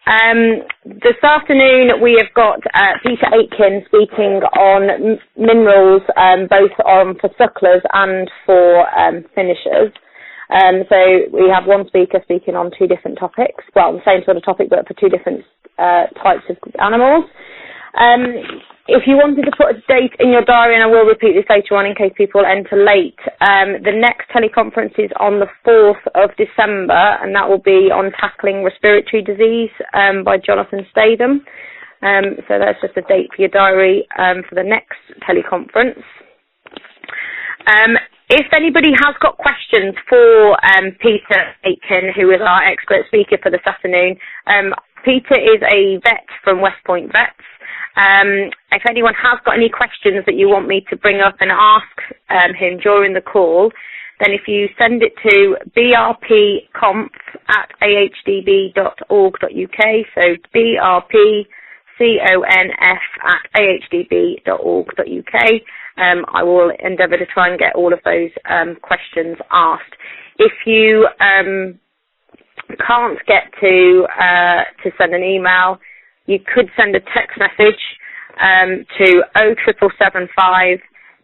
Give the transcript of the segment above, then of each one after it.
This afternoon we have got Peter Aitken speaking on minerals, both for sucklers and for finishers. So we have one speaker speaking on two different topics, well, the same sort of topic but for two different types of animals. If you wanted to put a date in your diary, and I will repeat this later on in case people enter late, the next teleconference is on the 4th of December, and that will be on tackling respiratory disease by Jonathan Statham. So that's just a date for your diary for the next teleconference. If anybody has got questions for Peter Aitken, who is our expert speaker for this afternoon, Peter is a vet from West Point Vets. If anyone has got any questions that you want me to bring up and ask him during the call, then if you send it to brpconf@ahdb.org.uk, so brpconf@ahdb.org.uk, I will endeavour to try and get all of those questions asked. If you can't get to send an email, you could send a text message to 07775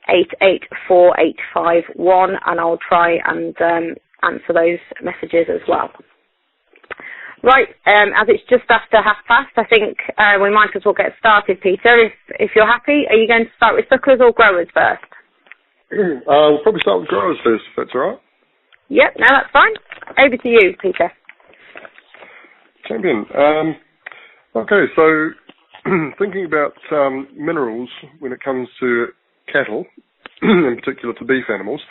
884 and I'll try and answer those messages as well. Right, as it's just after 12:30, I think we might as well get started, Peter. If you're happy, are you going to start with sucklers or growers first? We'll probably start with growers first, if that's all right. Yep, no, that's fine. Over to you, Peter. Champion. Okay, so thinking about minerals when it comes to cattle, in particular to beef animals,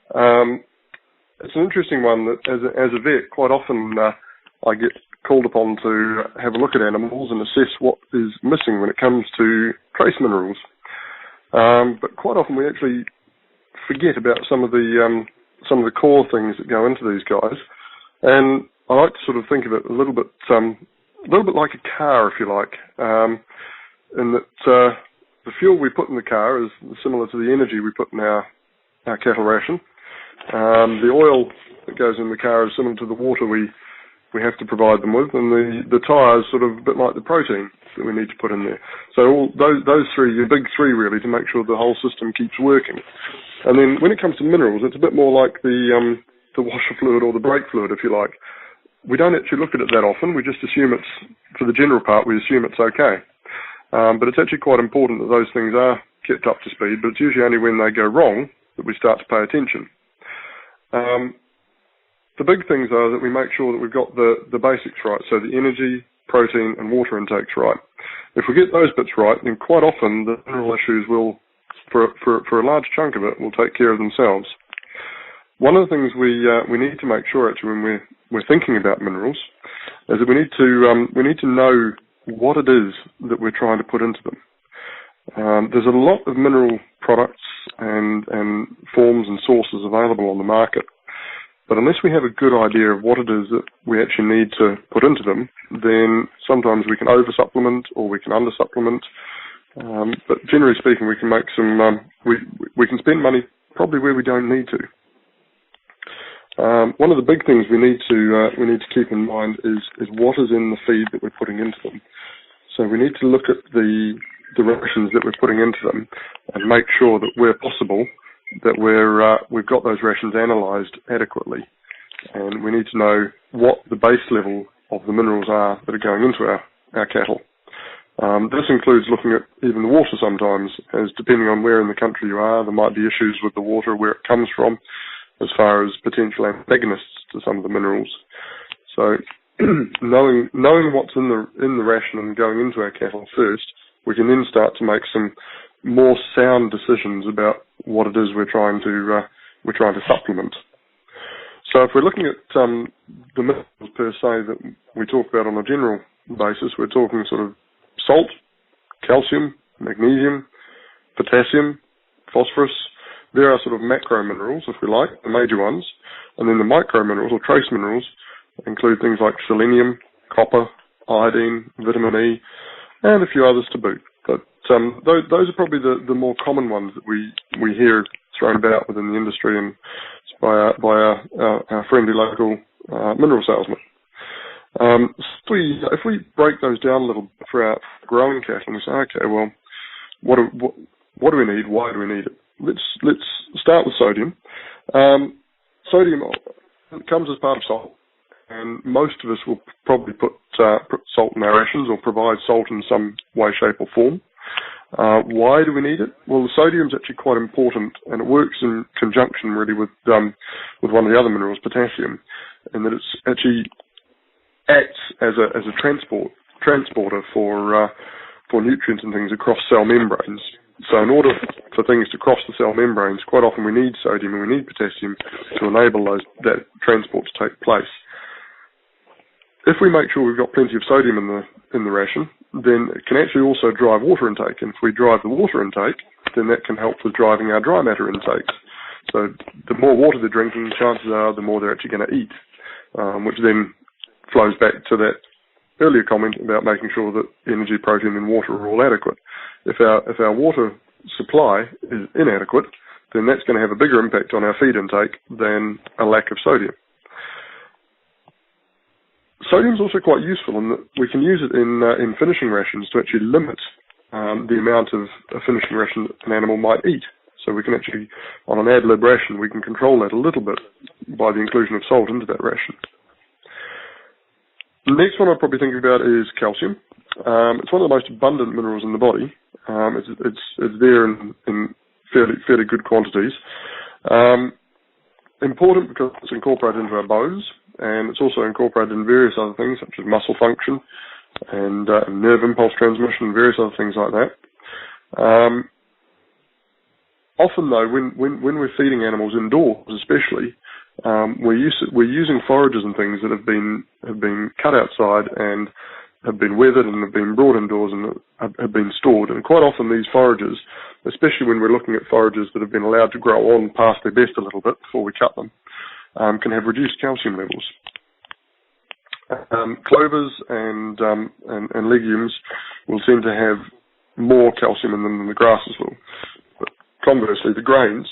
it's an interesting one that as a vet, quite often I get called upon to have a look at animals and assess what is missing when it comes to trace minerals. But quite often we actually forget about some of the core things that go into these guys, and I like to sort of think of it a little bit like a car, if you like, in that the fuel we put in the car is similar to the energy we put in our cattle ration. The oil that goes in the car is similar to the water we have to provide them with, and the tyres sort of a bit like the protein that we need to put in there. So all those three, your big three really, to make sure the whole system keeps working. And then when it comes to minerals, it's a bit more like the washer fluid or the brake fluid, if you like. We don't actually look at it that often. We just assume it's, for the general part, we assume it's okay. But it's actually quite important that those things are kept up to speed, but it's usually only when they go wrong that we start to pay attention. The big things are that we make sure that we've got the basics right, so the energy, protein and water intakes right. If we get those bits right, then quite often the mineral issues will, for a large chunk of it, will take care of themselves. One of the things we need to make sure actually when we're thinking about minerals is that we need to know what it is that we're trying to put into them. There's a lot of mineral products and forms and sources available on the market, but unless we have a good idea of what it is that we actually need to put into them, then sometimes we can over-supplement or we can under-supplement. But generally speaking, we can make some we can spend money probably where we don't need to. One of the big things we need to keep in mind is what is in the feed that we're putting into them. So we need to look at the rations that we're putting into them and make sure that where possible that we've got those rations analysed adequately, and we need to know what the base level of the minerals are that are going into our cattle. This includes looking at even the water sometimes, as depending on where in the country you are, there might be issues with the water, where it comes from, as far as potential antagonists to some of the minerals. So knowing what's in the ration and going into our cattle first, we can then start to make some more sound decisions about what it is we're trying to supplement. So if we're looking at the minerals per se that we talk about on a general basis, we're talking sort of salt, calcium, magnesium, potassium, phosphorus. There are sort of macro minerals, if we like, the major ones. And then the micro minerals or trace minerals include things like selenium, copper, iodine, vitamin E, and a few others to boot. But those are probably the more common ones that we hear thrown about within the industry and by our friendly local mineral salesman. If we break those down a little bit for our growing cattle, and we say, okay, well, what do we need? Why do we need it? Let's start with sodium. Sodium comes as part of salt, and most of us will probably put salt in our rations or provide salt in some way, shape, or form. Why do we need it? Well, the sodium is actually quite important, and it works in conjunction really with one of the other minerals, potassium, in that it's actually acts as a transporter for nutrients and things across cell membranes. So in order for things to cross the cell membranes, quite often we need sodium and we need potassium to enable that transport to take place. If we make sure we've got plenty of sodium in the ration, then it can actually also drive water intake. And if we drive the water intake, then that can help with driving our dry matter intakes. So the more water they're drinking, chances are the more they're actually going to eat, which then flows back to that earlier comment about making sure that energy, protein and water are all adequate. If our water supply is inadequate, then that's going to have a bigger impact on our feed intake than a lack of sodium. Sodium is also quite useful in that we can use it in finishing rations to actually limit the amount of a finishing ration an animal might eat. So we can actually, on an ad lib ration, we can control that a little bit by the inclusion of salt into that ration. The next one I'd probably think about is calcium. It's one of the most abundant minerals in the body. It's there in fairly good quantities. Important because it's incorporated into our bones, and it's also incorporated in various other things such as muscle function and nerve impulse transmission and various other things like that. Often though, when we're feeding animals indoors especially, we're using forages and things that have been cut outside and have been weathered and have been brought indoors and have been stored. And quite often these forages, especially when we're looking at forages that have been allowed to grow on past their best a little bit before we cut them, can have reduced calcium levels. Clovers and legumes will tend to have more calcium in them than the grasses will. But conversely, the grains,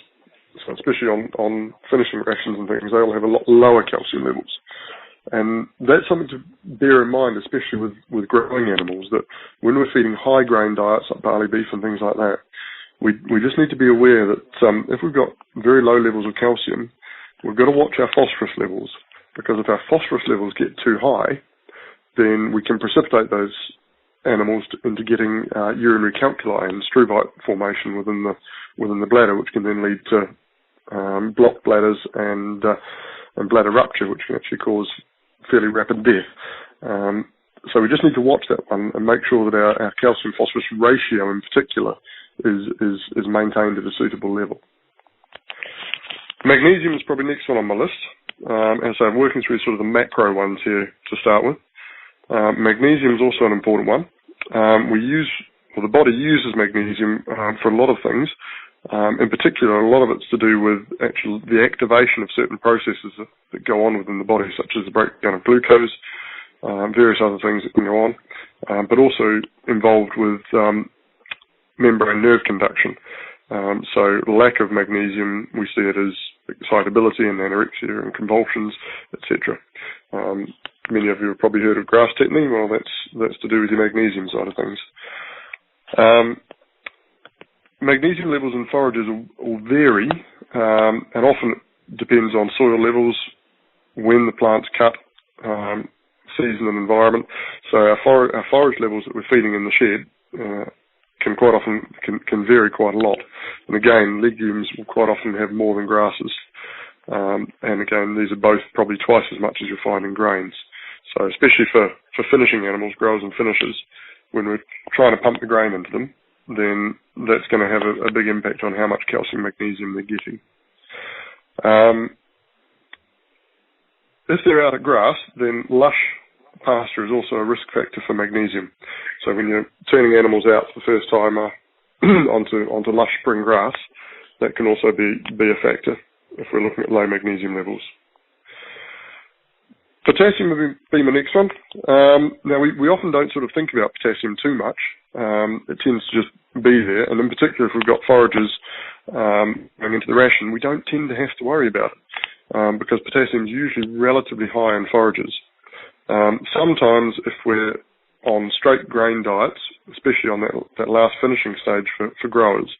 so especially on finishing rations and things, they'll have a lot lower calcium levels. And that's something to bear in mind, especially with growing animals, that when we're feeding high grain diets like barley beef and things like that, we just need to be aware that if we've got very low levels of calcium, we've got to watch our phosphorus levels, because if our phosphorus levels get too high, then we can precipitate those animals into getting urinary calculi and struvite formation within the bladder, which can then lead to blocked bladders and bladder rupture, which can actually cause fairly rapid death. So we just need to watch that one and make sure that our calcium phosphorus ratio in particular is maintained at a suitable level. Magnesium is probably next one on my list. And so I'm working through sort of the macro ones here to start with. Magnesium is also an important one. The body uses magnesium for a lot of things. In particular, a lot of it's to do with actually the activation of certain processes that go on within the body, such as the breakdown of glucose, various other things that can go on, but also involved with membrane nerve conduction. So lack of magnesium, we see it as excitability and anorexia and convulsions, etc. Many of you have probably heard of grass tetany. Well, that's to do with the magnesium side of things. Magnesium levels in forages will vary, and often it depends on soil levels, when the plant's cut, season and environment. So our forage levels that we're feeding in the shed can quite often can vary quite a lot. And again, legumes will quite often have more than grasses. And again, these are both probably twice as much as you'll find in grains. So especially for finishing animals, growers and finishers, when we're trying to pump the grain into them, then that's going to have a big impact on how much calcium magnesium they're getting. If they're out at grass, then lush pasture is also a risk factor for magnesium. So when you're turning animals out for the first time onto lush spring grass, that can also be a factor if we're looking at low magnesium levels. Potassium would be my next one. Now, we often don't sort of think about potassium too much. It tends to just be there, and in particular if we've got forages going into the ration, we don't tend to have to worry about it because potassium is usually relatively high in forages. Sometimes if we're on straight grain diets, especially on that last finishing stage for growers,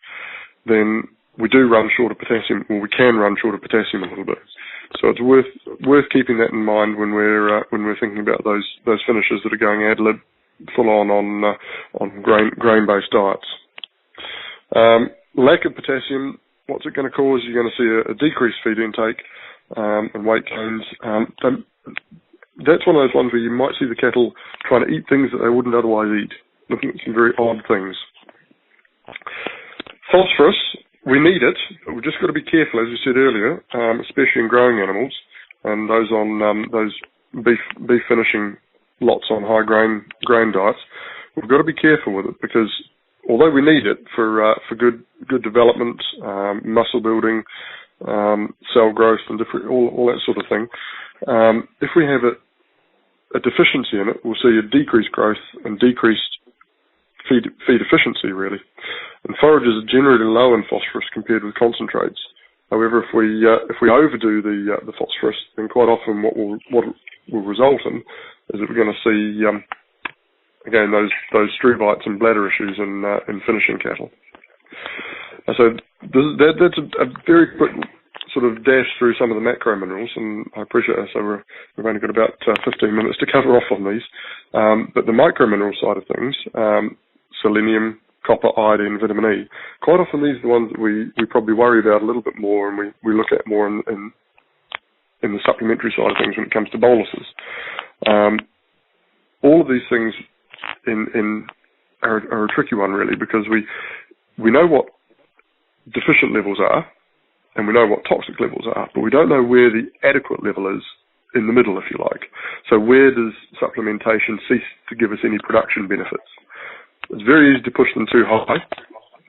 then we do run short of potassium, or we can run short of potassium a little bit. So it's worth keeping that in mind when we're thinking about those finishers that are going ad lib full on grain-based diets. Lack of potassium, what's it going to cause? You're going to see a decreased feed intake and weight gains. That's one of those ones where you might see the cattle trying to eat things that they wouldn't otherwise eat, looking at some very odd things. Phosphorus, we need it, but we've just got to be careful, as we said earlier, especially in growing animals and those on those beef finishing lots on high grain diets. We've got to be careful with it because although we need it for good development, muscle building, cell growth, and different all that sort of thing, if we have a deficiency in it, we'll see a decreased growth and decreased feed efficiency, really. And forages are generally low in phosphorus compared with concentrates. However, if we overdo the phosphorus, then quite often what will result in is that we're going to see again those struvites and bladder issues in finishing cattle. So that's a very quick sort of dash through some of the macro minerals, and I appreciate it. So we've only got about 15 minutes to cover off on these. But the micro mineral side of things, selenium, copper, iodine, vitamin E, quite often these are the ones that we probably worry about a little bit more, and we look at more in the supplementary side of things when it comes to boluses. All of these things are a tricky one, really, because we know what deficient levels are, and we know what toxic levels are, but we don't know where the adequate level is in the middle, if you like. So where does supplementation cease to give us any production benefits? It's very easy to push them too high,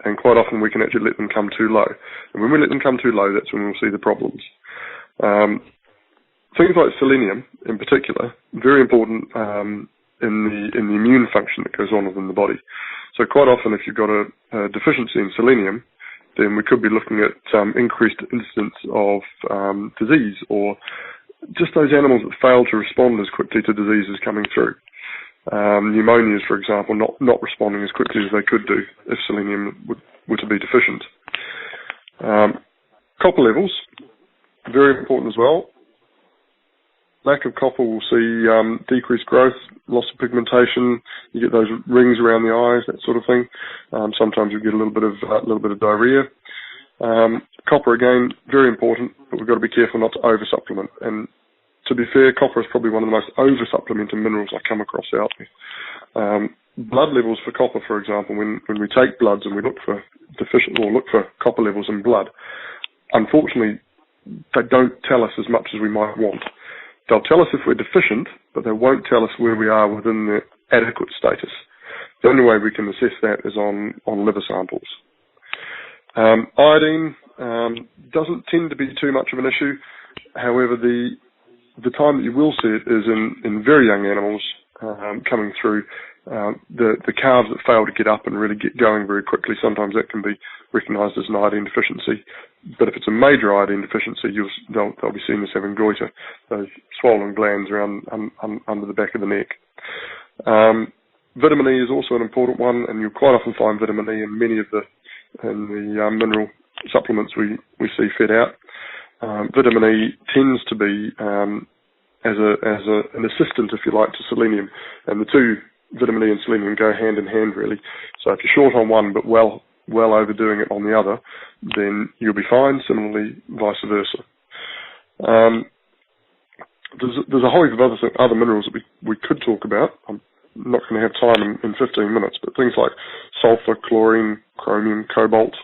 and quite often we can actually let them come too low. And when we let them come too low, that's when we'll see the problems. Things like selenium, in particular, very important in the immune function that goes on within the body. So quite often, if you've got a deficiency in selenium, then we could be looking at increased incidence of disease, or just those animals that fail to respond as quickly to diseases coming through. Pneumonias, for example, not responding as quickly as they could do if selenium were to be deficient. Copper levels, very important as well. Lack of copper will see decreased growth, loss of pigmentation. You get those rings around the eyes, that sort of thing. Sometimes you get a little bit of diarrhea. Copper, again, very important, but we've got to be careful not to over-supplement. And to be fair, copper is probably one of the most over-supplemented minerals I come across out there. Blood levels for copper, for example, when we take bloods and we look for copper levels in blood, unfortunately, they don't tell us as much as we might want. They'll tell us if we're deficient, but they won't tell us where we are within the adequate status. The only way we can assess that is on liver samples. Iodine doesn't tend to be too much of an issue. However, the time that you will see it is in very young animals coming through. The calves that fail to get up and really get going very quickly, sometimes that can be recognised as an iodine deficiency. But if it's a major iodine deficiency, they'll be seen as having goiter, those swollen glands around under the back of the neck. Vitamin E is also an important one, and you'll quite often find vitamin E in many of the mineral supplements we see fed out. Vitamin E tends to be as an assistant, if you like, to selenium, and the two, vitamin E and selenium, go hand in hand, really. So if you're short on one but well overdoing it on the other, then you'll be fine. Similarly, vice versa. There's a whole heap of other minerals that we could talk about. I'm not going to have time in 15 minutes, but things like sulfur, chlorine, chromium, cobalt,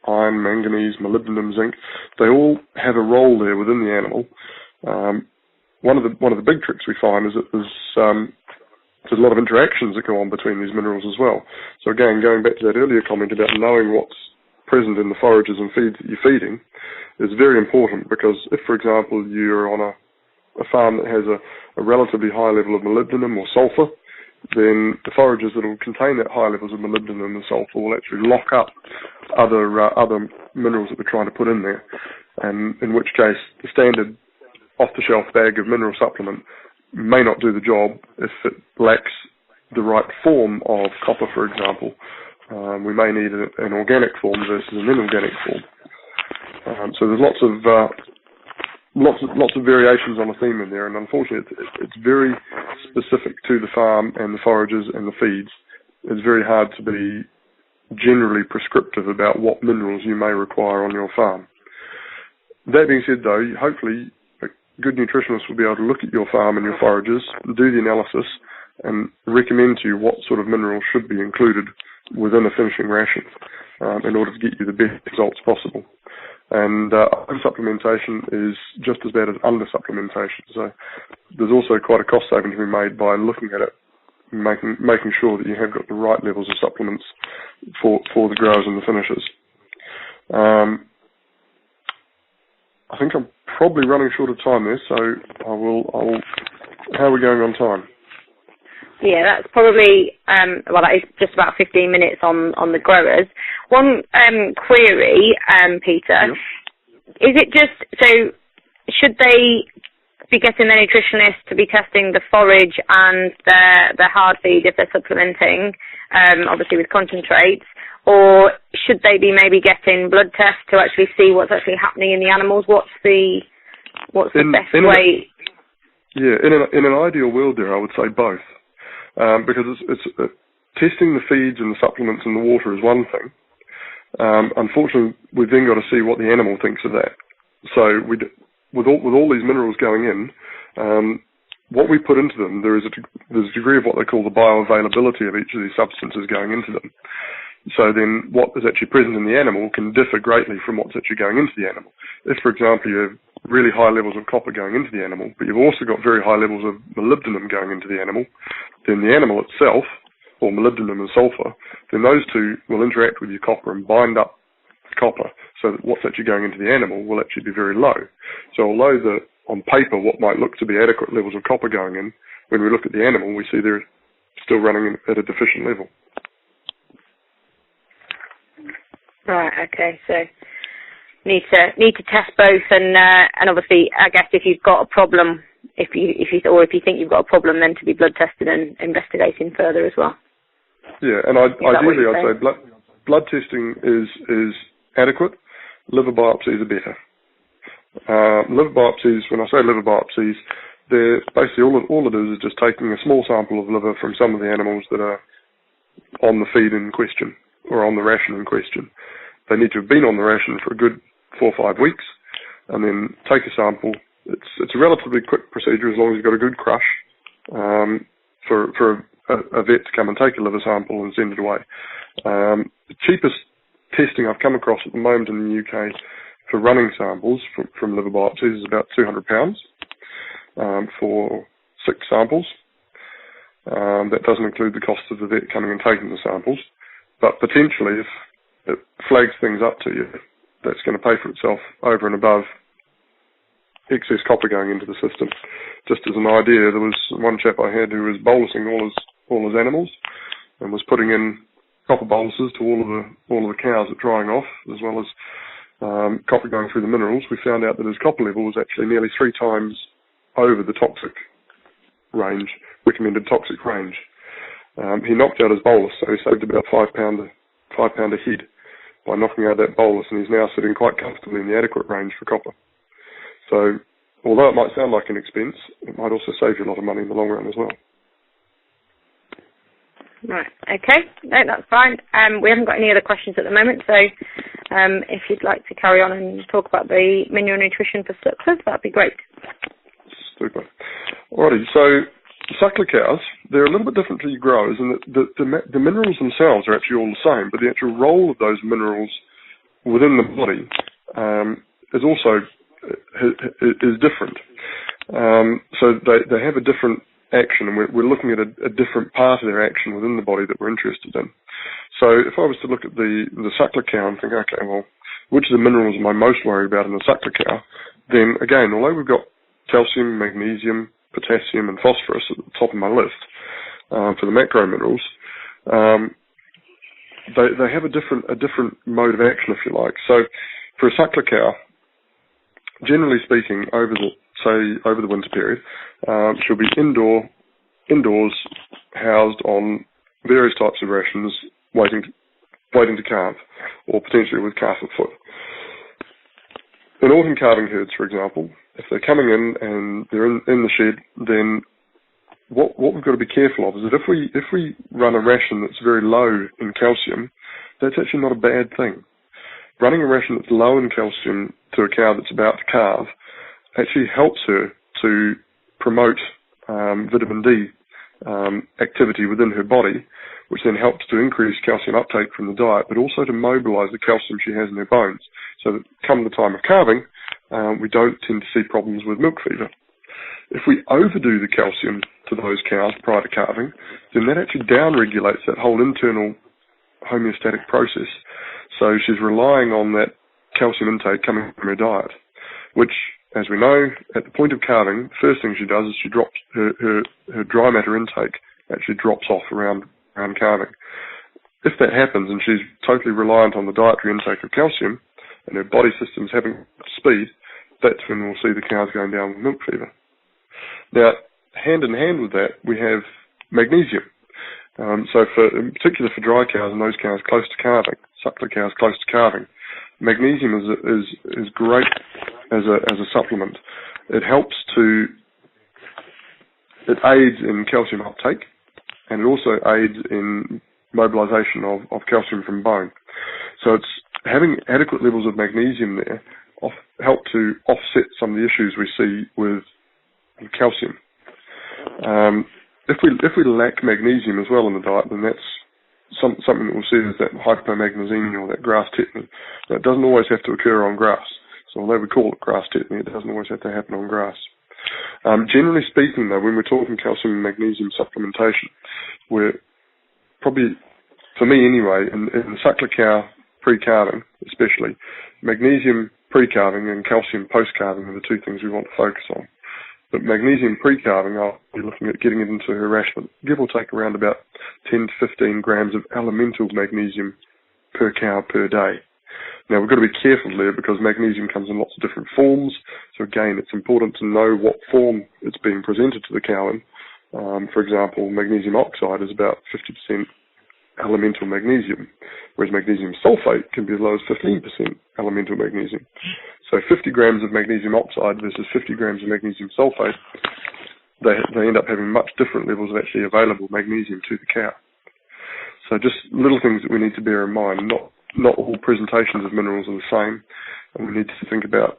iron, manganese, molybdenum, zinc, they all have a role there within the animal. One of the big tricks we find is that there's a lot of interactions that go on between these minerals as well. So again, going back to that earlier comment about knowing what's present in the forages and feeds that you're feeding is very important, because if, for example, you're on a farm that has a relatively high level of molybdenum or sulfur, then the forages that will contain that high levels of molybdenum and sulfur will actually lock up other minerals that we're trying to put in there, and in which case the standard off-the-shelf bag of mineral supplement may not do the job if it lacks the right form of copper, for example. We may need an organic form versus an inorganic form. So there's lots of variations on a theme in there, and unfortunately it's very specific to the farm and the forages and the feeds. It's very hard to be generally prescriptive about what minerals you may require on your farm. That being said, though, hopefully a good nutritionist will be able to look at your farm and your forages, do the analysis, and recommend to you what sort of minerals should be included within a finishing ration in order to get you the best results possible. And over-supplementation is just as bad as under-supplementation. So there's also quite a cost saving to be made by looking at it, making sure that you have got the right levels of supplements for the growers and the finishers. I think I'm probably running short of time there, so how are we going on time? Yeah, that's probably, that is just about 15 minutes on the growers. One query, Peter, is it just, so should they be getting their nutritionist to be testing the forage and their hard feed if they're supplementing, obviously with concentrates, or should they be maybe getting blood tests to actually see what's actually happening in the animals? What's the best way? In an ideal world there, I would say both. Because it's testing the feeds and the supplements in the water is one thing. Unfortunately, we've then got to see what the animal thinks of that. So with all these minerals going in, what we put into them, there's a degree of what they call the bioavailability of each of these substances going into them. So then what is actually present in the animal can differ greatly from what's actually going into the animal. If, for example, you have really high levels of copper going into the animal, but you've also got very high levels of molybdenum going into the animal, then the animal itself, or molybdenum and sulfur, then those two will interact with your copper and bind up the copper, so that what's actually going into the animal will actually be very low. So although on paper what might look to be adequate levels of copper going in, when we look at the animal, we see they're still running at a deficient level. Right. Okay. So need to test both, and obviously, I guess if you've got a problem, if you think you've got a problem, then to be blood tested and investigating further as well. Yeah, and ideally, I'd say blood testing is adequate. Liver biopsies are better. Liver biopsies. When I say liver biopsies, they're basically all it is just taking a small sample of liver from some of the animals that are on the feed in question or on the ration in question. They need to have been on the ration for a good 4 or 5 weeks, and then take a sample. It's a relatively quick procedure as long as you've got a good crush for a vet to come and take a liver sample and send it away. The cheapest testing I've come across at the moment in the UK for running samples from liver biopsies is about £200 for 6 samples. That doesn't include the cost of the vet coming and taking the samples, but potentially if it flags things up to you, that's going to pay for itself over and above excess copper going into the system. Just as an idea, there was one chap I had who was bolusing all his animals and was putting in copper boluses to all of the cows at drying off, as well as copper going through the minerals. We found out that his copper level was actually nearly 3 times over the toxic range, recommended toxic range. He knocked out his bolus, so he saved about £5 a head by knocking out that bolus, and he's now sitting quite comfortably in the adequate range for copper. So, although it might sound like an expense, it might also save you a lot of money in the long run as well. Right, okay. No, that's fine. We haven't got any other questions at the moment, so if you'd like to carry on and talk about the mineral nutrition for sucklers, that'd be great. Super. Alrighty, so suckler cows, they're a little bit different to your growers, and the minerals themselves are actually all the same, but the actual role of those minerals within the body is also is different. So they have a different action, and we're looking at a different part of their action within the body that we're interested in. So if I was to look at the suckler cow and think, okay, well, which of the minerals am I most worried about in the suckler cow? Then again, although we've got calcium, magnesium, potassium and phosphorus at the top of my list for the macro minerals, they have a different mode of action, if you like. So for a suckler cow, generally speaking, over the say over the winter period, she'll be indoors, housed on various types of rations, waiting to calve, or potentially with calf at foot. In autumn calving herds, for example, if they're coming in and they're in the shed, then what we've got to be careful of is that if we run a ration that's very low in calcium, that's actually not a bad thing. Running a ration that's low in calcium to a cow that's about to calve actually helps her to promote vitamin D activity within her body, which then helps to increase calcium uptake from the diet, but also to mobilise the calcium she has in her bones, so that come the time of calving, we don't tend to see problems with milk fever. If we overdo the calcium to those cows prior to calving, then that actually downregulates that whole internal homeostatic process. So she's relying on that calcium intake coming from her diet, which, as we know, at the point of calving, the first thing she does is she drops her dry matter intake actually drops off around calving. If that happens and she's totally reliant on the dietary intake of calcium and her body system's having speed, that's when we'll see the cows going down with milk fever. Now, hand in hand with that, we have magnesium. So in particular for dry cows and those cows close to calving, suckler cows close to calving, magnesium is great as a supplement. It aids in calcium uptake, and it also aids in mobilisation of calcium from bone. So it's having adequate levels of magnesium there help to offset some of the issues we see with calcium. If we lack magnesium as well in the diet, then that's something that we'll see as that hypomagnesemia or that grass tetany. That doesn't always have to occur on grass. So although we call it grass tetany, it doesn't always have to happen on grass. Generally speaking, though, when we're talking calcium and magnesium supplementation, we're probably, for me anyway, in the suckler cow pre-calving especially, magnesium pre-calving and calcium post-calving are the two things we want to focus on. But magnesium pre-calving, I'll be looking at getting it into her ration, give or take around about 10 to 15 grams of elemental magnesium per cow per day. Now, we've got to be careful there because magnesium comes in lots of different forms. So again, it's important to know what form it's being presented to the cow in. For example, magnesium oxide is about 50% elemental magnesium, whereas magnesium sulfate can be as low as 15% elemental magnesium. So 50 grams of magnesium oxide versus 50 grams of magnesium sulfate, they end up having much different levels of actually available magnesium to the cow. So just little things that we need to bear in mind. Not all presentations of minerals are the same, and we need to think about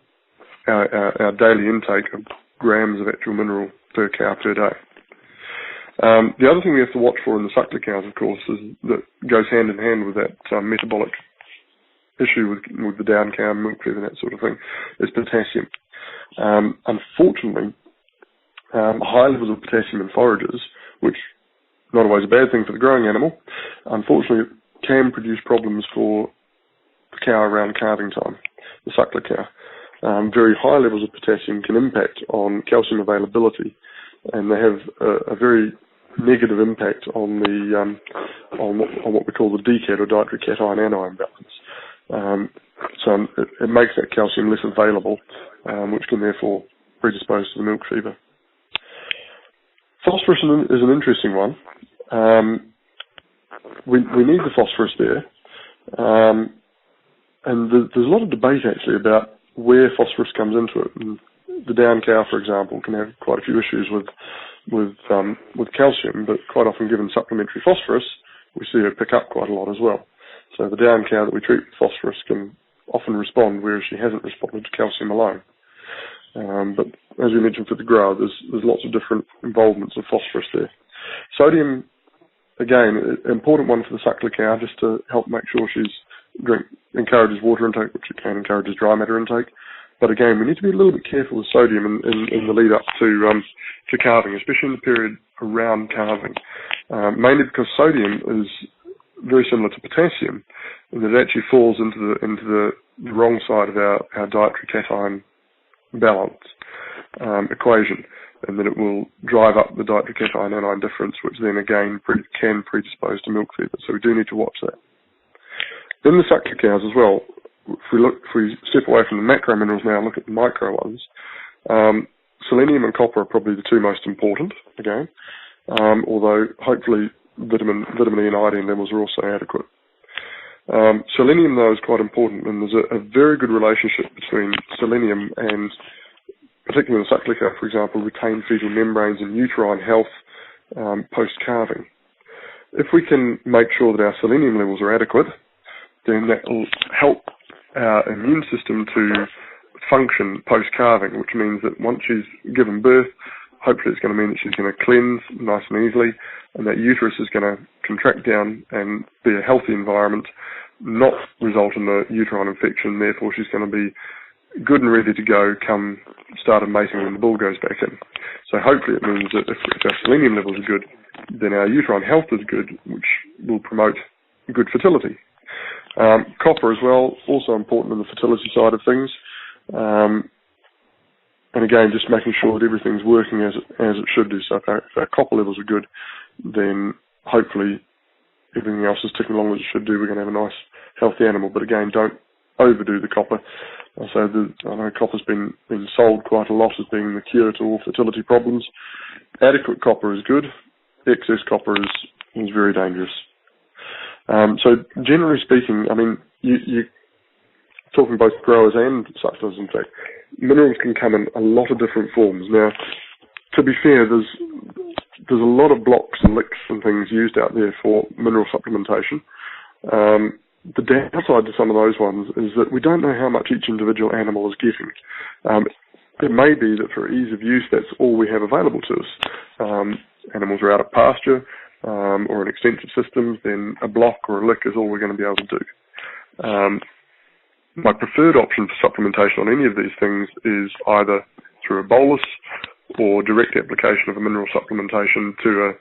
our daily intake of grams of actual mineral per cow per day. The other thing we have to watch for in the suckler cows, of course, is that goes hand in hand with that metabolic issue with the down cow, milk fever, that sort of thing, is potassium. Unfortunately, high levels of potassium in forages, which not always a bad thing for the growing animal, unfortunately can produce problems for the cow around calving time, the suckler cow. Very high levels of potassium can impact on calcium availability, and they have a very negative impact on what we call the DCAT, or dietary cation anion balance. So it makes that calcium less available, which can therefore predispose to the milk fever. Phosphorus is an interesting one. We need the phosphorus there, and there's a lot of debate actually about where phosphorus comes into it. And the down cow, for example, can have quite a few issues with calcium, but quite often given supplementary phosphorus, we see her pick up quite a lot as well. So the down cow that we treat with phosphorus can often respond, whereas she hasn't responded to calcium alone. But as we mentioned for the grower, there's lots of different involvements of phosphorus there. Sodium, again, an important one for the suckler cow, just to help make sure she's encourages water intake, which again encourages dry matter intake. But again, we need to be a little bit careful with sodium in the lead up to calving, especially in the period around calving, mainly because sodium is very similar to potassium, and it actually falls into the wrong side of our dietary cation balance equation, and then it will drive up the dietary cation anion difference, which then again can predispose to milk fever. So we do need to watch that. Then the suckler cows as well. If we step away from the macro minerals now and look at the micro ones, selenium and copper are probably the two most important, again, although hopefully vitamin E and iodine levels are also adequate. Selenium, though, is quite important, and there's a very good relationship between selenium and, particularly in Sucklica, for example, retained fetal membranes and uterine health post-calving. If we can make sure that our selenium levels are adequate, then that will help our immune system to function post-calving, which means that once she's given birth, hopefully it's going to mean that she's going to cleanse nice and easily, and that uterus is going to contract down and be a healthy environment, not result in a uterine infection. Therefore, she's going to be good and ready to go come start of mating when the bull goes back in. So hopefully it means that if our selenium levels are good, then our uterine health is good, which will promote good fertility. Copper as well, also important in the fertility side of things. And again, just making sure that everything's working as it should do. So if our copper levels are good, then hopefully everything else is ticking along as it should do. We're going to have a nice, healthy animal. But again, don't overdo the copper. So I know copper's been sold quite a lot as being the cure to all fertility problems. Adequate copper is good. Excess copper is very dangerous. So generally speaking, I mean, you talking both growers and sucklers, in fact, minerals can come in a lot of different forms. Now, to be fair, there's a lot of blocks and licks and things used out there for mineral supplementation. The downside to some of those ones is that we don't know how much each individual animal is getting. It may be that for ease of use, that's all we have available to us. Animals are out at pasture or in extensive systems, then a block or a lick is all we're going to be able to do. My preferred option for supplementation on any of these things is either through a bolus or direct application of a mineral supplementation to a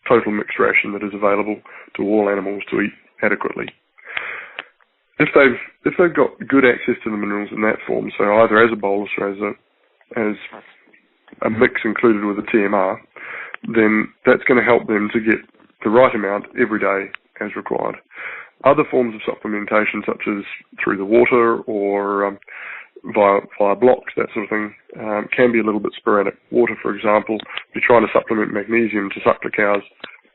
total mixed ration that is available to all animals to eat adequately. If they've got good access to the minerals in that form, so either as a bolus or as a mix included with a TMR, then that's going to help them to get the right amount every day as required. Other forms of supplementation, such as through the water or via blocks, that sort of thing, can be a little bit sporadic. Water, for example, if you're trying to supplement magnesium to suckler cows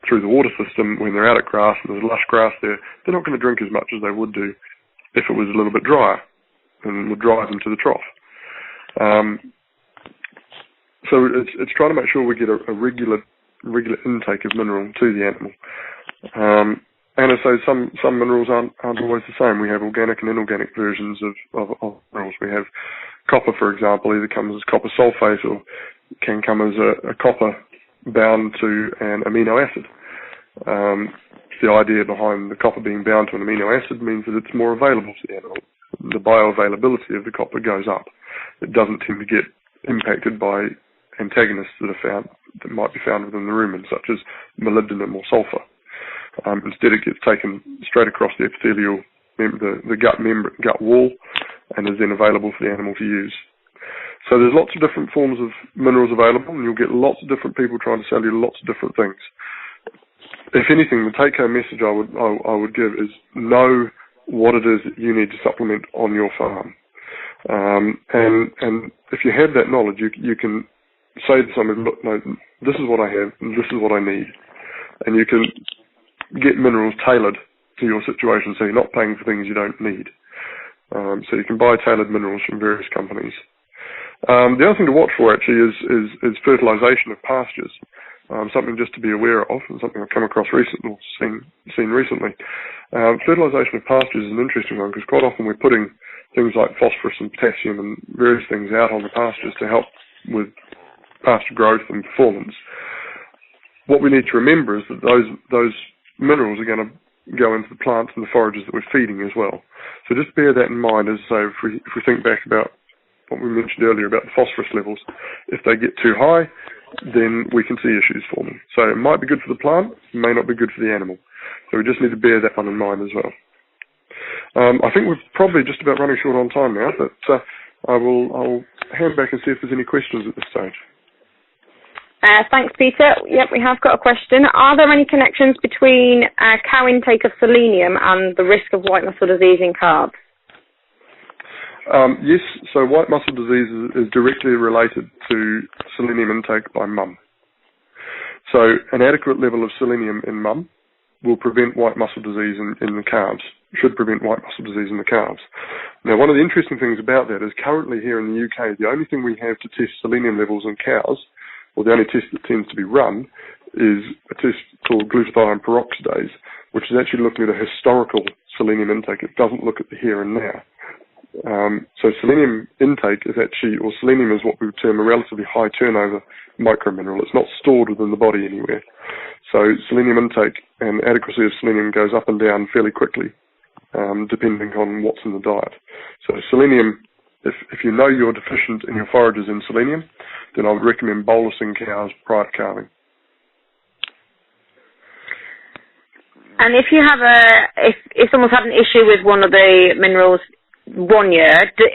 through the water system when they're out at grass and there's lush grass there, they're not going to drink as much as they would do if it was a little bit drier and would drive them to the trough. So it's trying to make sure we get a regular intake of mineral to the animal. And so some minerals aren't always the same. We have organic and inorganic versions of minerals. We have copper, for example, either comes as copper sulfate or can come as a copper bound to an amino acid. The idea behind the copper being bound to an amino acid means that it's more available to the animal. The bioavailability of the copper goes up. It doesn't tend to get impacted by antagonists that might be found within the rumen, such as molybdenum or sulfur. Instead, it gets taken straight across the epithelial, the gut wall, and is then available for the animal to use. So there's lots of different forms of minerals available, and you'll get lots of different people trying to sell you lots of different things. If anything, the take-home message I would give is know what it is that you need to supplement on your farm. And if you have that knowledge, you can say to somebody, look, no, this is what I have, and this is what I need. And you can get minerals tailored to your situation, so you're not paying for things you don't need. So you can buy tailored minerals from various companies. The other thing to watch for actually is fertilisation of pastures. Something just to be aware of, and something I've come across recently, seen recently. Fertilisation of pastures is an interesting one because quite often we're putting things like phosphorus and potassium and various things out on the pastures to help with pasture growth and performance. What we need to remember is that those minerals are going to go into the plants and the forages that we're feeding as well. So just bear that in mind as so if we think back about what we mentioned earlier about the phosphorus levels, if they get too high, then we can see issues for them. So it might be good for the plant, it may not be good for the animal. So we just need to bear that one in mind as well. I think we're probably just about running short on time now, but I'll hand back and see if there's any questions at this stage. Thanks, Peter. Yep, we have got a question. Are there any connections between cow intake of selenium and the risk of white muscle disease in calves? Yes, so white muscle disease is directly related to selenium intake by mum. So an adequate level of selenium in mum will prevent white muscle disease in the calves, should prevent white muscle disease in the calves. Now, one of the interesting things about that is currently here in the UK, the only thing we have to test selenium levels in cows, or the only test that tends to be run, is a test called glutathione peroxidase, which is actually looking at a historical selenium intake. It doesn't look at the here and now. So selenium intake is actually, or selenium is what we would term a relatively high turnover micromineral. It's not stored within the body anywhere. So selenium intake and adequacy of selenium goes up and down fairly quickly, depending on what's in the diet. So selenium, if you know you're deficient in your forages in selenium, then I would recommend bolusing cows prior to calving. And if you have if someone's had an issue with one of the minerals 1 year,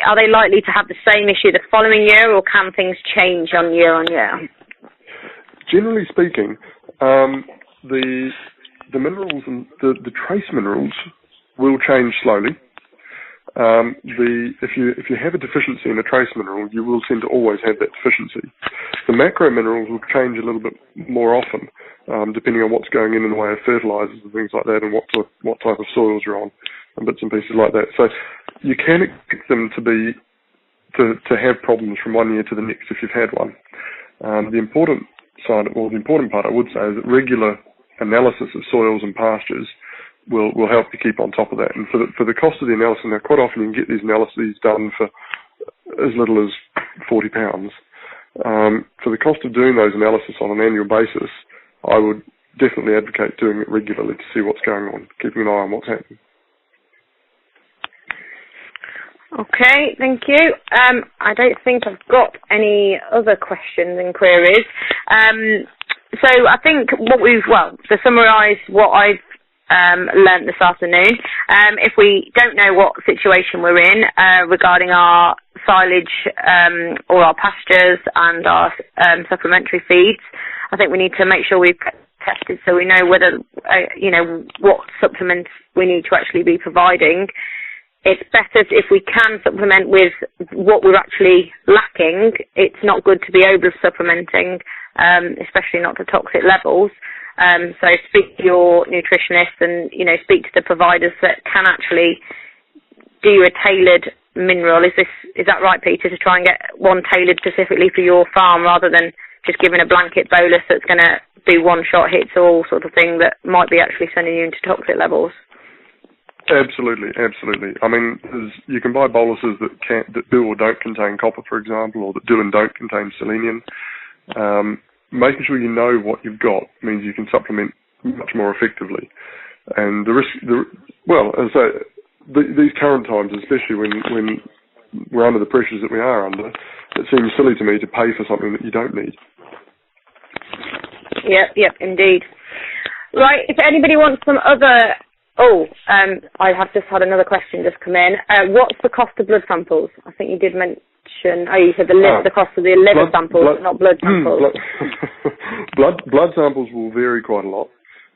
are they likely to have the same issue the following year, or can things change on year? Generally speaking, the minerals and the trace minerals will change slowly. If you have a deficiency in a trace mineral, you will tend to always have that deficiency. The macro minerals will change a little bit more often, depending on what's going in the way of fertilizers and things like that, and what type of soils you're on, and bits and pieces like that. So you can expect them to have problems from 1 year to the next if you've had one. The important part I would say is that regular analysis of soils and pastures will help you keep on top of that. And for the cost of the analysis, now quite often you can get these analyses done for as little as £40. For the cost of doing those analysis on an annual basis, I would definitely advocate doing it regularly to see what's going on, keeping an eye on what's happening. Okay, thank you. I don't think I've got any other questions and queries. So I think to summarise what I've learnt this afternoon, if we don't know what situation we're in regarding our silage or our pastures and our supplementary feeds, I think we need to make sure we've tested so we know whether, what supplements we need to actually be providing. It's better if we can supplement with what we're actually lacking. It's not good to be over-supplementing, especially not to toxic levels. So speak to your nutritionist and, speak to the providers that can actually do a tailored mineral. Is that right, Peter, to try and get one tailored specifically for your farm rather than just giving a blanket bolus that's going to do one-shot hits all sort of thing that might be actually sending you into toxic levels? Absolutely. I mean, you can buy boluses that do or don't contain copper, for example, or that do and don't contain selenium. Making sure you know what you've got means you can supplement much more effectively. And these current times, especially when we're under the pressures that we are under, it seems silly to me to pay for something that you don't need. Yep, indeed. Right, if anybody wants some other... I have just had another question just come in. What's the cost of blood samples? I think you did mention... you said the cost of the liver samples, not blood samples. Blood samples will vary quite a lot.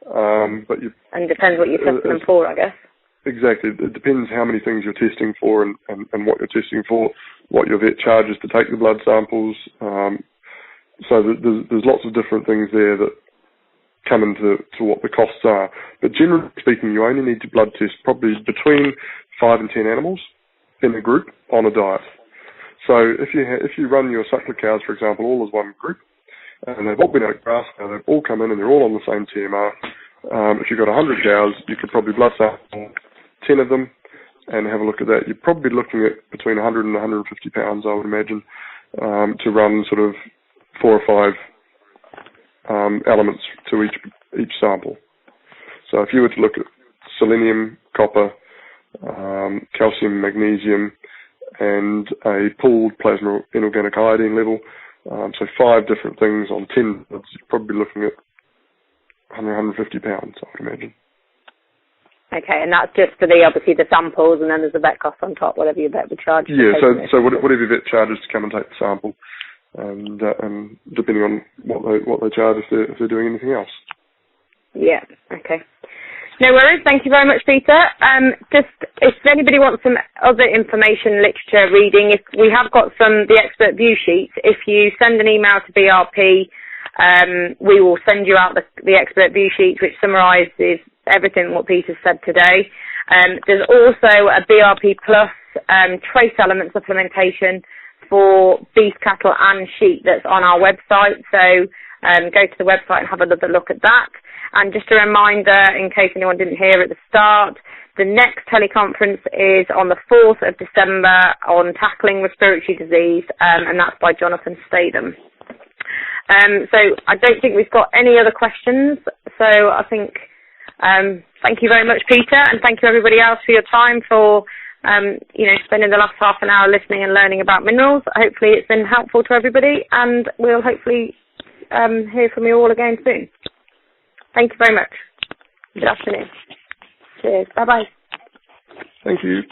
And depends what you're testing them for, I guess. Exactly. It depends how many things you're testing for and what you're testing for, what your vet charges to take the blood samples. So there's lots of different things there that come into what the costs are. But generally speaking, you only need to blood test probably between 5 and 10 animals in a group on a diet. So if you run your suckler cows, for example, all as one group, and they've all been out grass now, they've all come in and they're all on the same TMR. If you've got 100 cows, you could probably blood sample 10 of them and have a look at that. You're probably looking at between 100 and 150 pounds, I would imagine, to run sort of 4 or 5 elements to each sample. So if you were to look at selenium, copper, calcium, magnesium, and a pooled plasma inorganic iodine level, so 5 different things on 10, you're probably looking at 150 pounds, I would imagine. Okay, and that's just for obviously the samples, and then there's a vet cost on top, whatever your vet would charge. Yeah, so whatever your vet charges to come and take the sample, and depending on what they charge if they're doing anything else. Yeah. Okay. No worries. Thank you very much, Peter. Just if anybody wants some other information, literature reading, if we have got the expert view sheets. If you send an email to BRP, we will send you out the expert view sheets, which summarises everything what Peter said today. There's also a BRP Plus trace element supplementation for beef, cattle and sheep that's on our website. So go to the website and have another look at that. And just a reminder, in case anyone didn't hear at the start, the next teleconference is on the 4th of December on tackling respiratory disease, and that's by Jonathan Statham. So I don't think we've got any other questions. So I think thank you very much, Peter, and thank you everybody else for your time, for spending the last half an hour listening and learning about minerals. Hopefully it's been helpful to everybody, and we'll hopefully hear from you all again soon. Thank you very much. Good afternoon. Cheers. Bye-bye. Thank you.